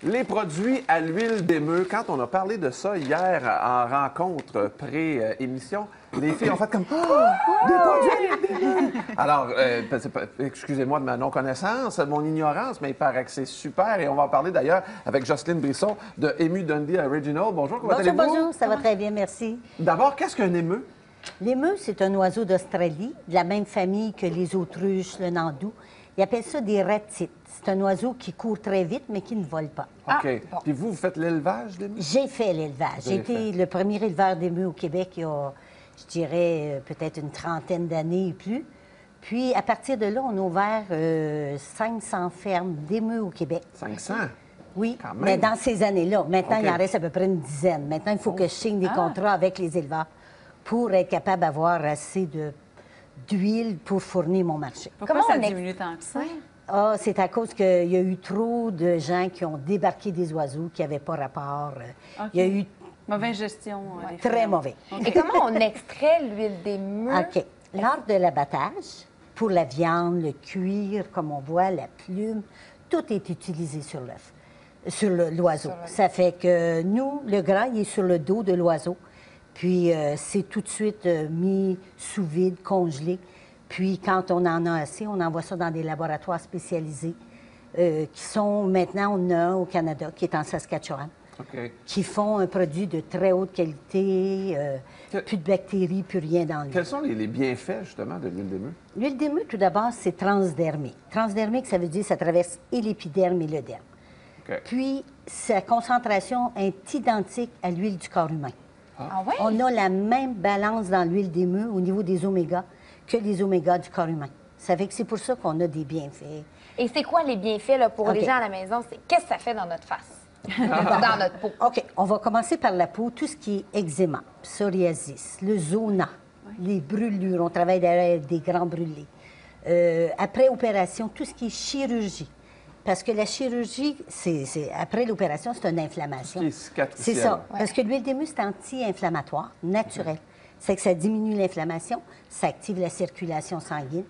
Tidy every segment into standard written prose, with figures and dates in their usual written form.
Les produits à l'huile d'émeu, quand on a parlé de ça hier en rencontre pré-émission, les filles ont fait comme « Oh, des produits à l'huile d'émeu! » Alors, excusez-moi de ma non-connaissance, de mon ignorance, mais il paraît que c'est super. Et on va en parler d'ailleurs avec Jocelyne Brisson de Ému Dundee Original. Bonjour, comment allez-vous? Bonjour, ça va très bien, merci. D'abord, qu'est-ce qu'un émeu? L'émeu, c'est un oiseau d'Australie, de la même famille que les autruches, le nandou. Ils appellent ça des ratites. C'est un oiseau qui court très vite, mais qui ne vole pas. OK. Bon. Puis vous faites l'élevage d'émeu? J'ai fait l'élevage. J'ai été le premier éleveur d'émeu au Québec il y a, je dirais, peut-être une trentaine d'années et plus. Puis, à partir de là, on a ouvert 500 fermes d'émeu au Québec. 500? Oui, mais dans ces années-là. Maintenant, il en reste à peu près une dizaine. Maintenant, il faut que je signe des contrats avec les éleveurs pour être capable d'avoir assez d'huile pour fournir mon marché. Pourquoi ça diminue tant que ça? Ah, c'est à cause qu'il y a eu trop de gens qui ont débarqué des oiseaux qui n'avaient pas rapport. Il y a eu... Mauvaise gestion. Très mauvais. Et comment on extrait l'huile d'émeu? OK. Lors de l'abattage, pour la viande, le cuir, comme on voit, la plume, tout est utilisé sur l'œuf, sur l'oiseau. Ça fait que nous, le gras, il est sur le dos de l'oiseau. Puis, c'est tout de suite mis sous vide, congelé. Puis, quand on en a assez, on envoie ça dans des laboratoires spécialisés qui sont, maintenant, on a au Canada, qui est en Saskatchewan, qui font un produit de très haute qualité, plus de bactéries, plus rien dans l'huile. Quels sont les bienfaits, justement, de l'huile d'émeu? L'huile d'émeu, tout d'abord, c'est transdermique. Transdermique, ça veut dire que ça traverse et l'épiderme et le derme. Puis, sa concentration est identique à l'huile du corps humain. Ah ouais? On a la même balance dans l'huile d'émeu au niveau des omégas que les omégas du corps humain. Ça fait que c'est pour ça qu'on a des bienfaits. Et c'est quoi les bienfaits là, pour les gens à la maison? Qu'est-ce que ça fait dans notre face? Dans notre peau? OK. On va commencer par la peau. Tout ce qui est eczéma, psoriasis, le zona, les brûlures. On travaille avec des grands brûlés. Après opération, tout ce qui est chirurgie. Parce que la chirurgie, après l'opération, c'est une inflammation. C'est ça. Ouais. Parce que l'huile d'émeu, c'est anti-inflammatoire, naturel. C'est que ça diminue l'inflammation, ça active la circulation sanguine.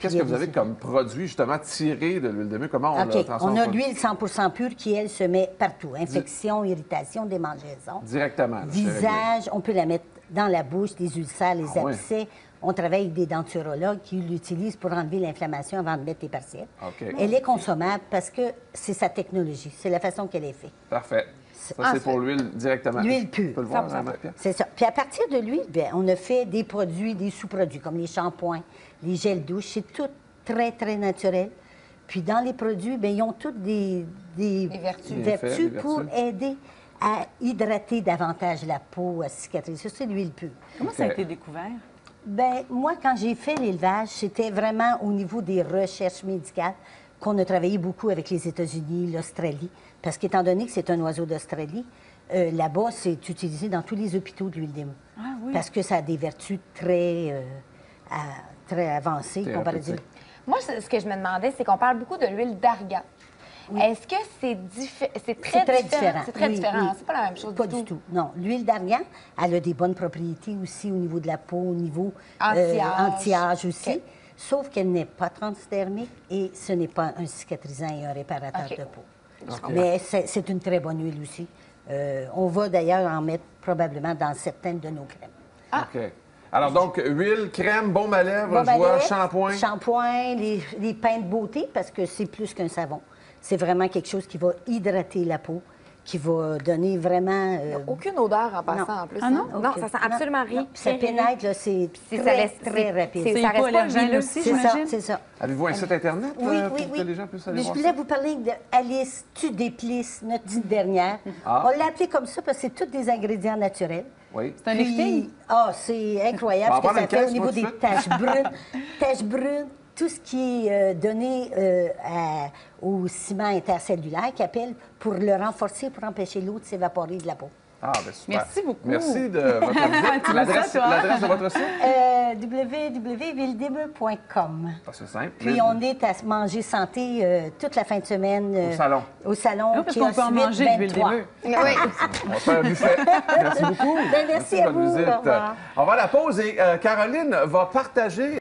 Qu'est-ce que vous avez comme produit, justement, tiré de l'huile d'émeu? Comment on le transforme? On a l'huile 100% pure qui, elle, se met partout. Infection, irritation, démangeaison. Directement. Visage, on peut la mettre dans la bouche, les ulcères, les abcès. On travaille avec des denturologues qui l'utilisent pour enlever l'inflammation avant de mettre les partiels. Elle est consommable parce que c'est sa technologie. C'est la façon qu'elle est faite. Parfait. Ça, c'est pour l'huile directement. L'huile pure. Tu peux le voir, c'est ça. Puis à partir de l'huile, on a fait des produits, des sous-produits, comme les shampoings, les gels douche. C'est tout très, très naturel. Puis dans les produits, ils ont toutes des vertus pour aider à hydrater davantage la peau, à cicatriser. Ça, c'est l'huile pure. Comment ça a été découvert? Bien, moi, quand j'ai fait l'élevage, c'était vraiment au niveau des recherches médicales qu'on a travaillé beaucoup avec les États-Unis, l'Australie, parce qu'étant donné que c'est un oiseau d'Australie, là-bas, c'est utilisé dans tous les hôpitaux de l'huile d'émeu. Ah oui? Parce que ça a des vertus très, très avancées, comparativement. Moi, ce que je me demandais, c'est qu'on parle beaucoup de l'huile d'argan. Oui. Est-ce que c'est très différent? C'est très différent. C'est pas la même chose du tout. Pas du tout. Non. L'huile d'argan, elle a des bonnes propriétés aussi au niveau de la peau, au niveau anti-âge aussi. Sauf qu'elle n'est pas transdermique et ce n'est pas un cicatrisant et un réparateur de peau. Mais c'est une très bonne huile aussi. On va d'ailleurs en mettre probablement dans certaines de nos crèmes. OK. Alors donc, huile, crème, baume à lèvres, je vois, shampoing. Shampoing, les pains de beauté, parce que c'est plus qu'un savon. C'est vraiment quelque chose qui va hydrater la peau, qui va donner vraiment... aucune odeur en passant, en plus. Ah non? Non, ça sent absolument rien. Ça pénètre, c'est très rapide. Ça reste pas allergène aussi, j'imagine? C'est ça. Avez-vous un site Internet pour que les gens puissent aller voir ça? Je voulais vous parler d'Alice Tudéplice, notre petite dernière. On l'a appelée comme ça parce que c'est tous des ingrédients naturels. Oui. C'est un lifting? Ah, c'est incroyable ce que ça fait au niveau des taches brunes. Taches brunes, tout ce qui est donné au ciment intercellulaire qui appelle pour le renforcer, pour empêcher l'eau de s'évaporer de la peau. Ah, bien super. Merci beaucoup. Merci de votre visite. L'adresse de votre site? www.villedemeu.com. C'est simple. Puis on est à manger santé toute la fin de semaine. Au salon. Oui, parce qu'on peut en manger de l'huile d'émeu. Oui. On va faire un buffet. Merci beaucoup. Merci à vous. On va à la pause et Caroline va partager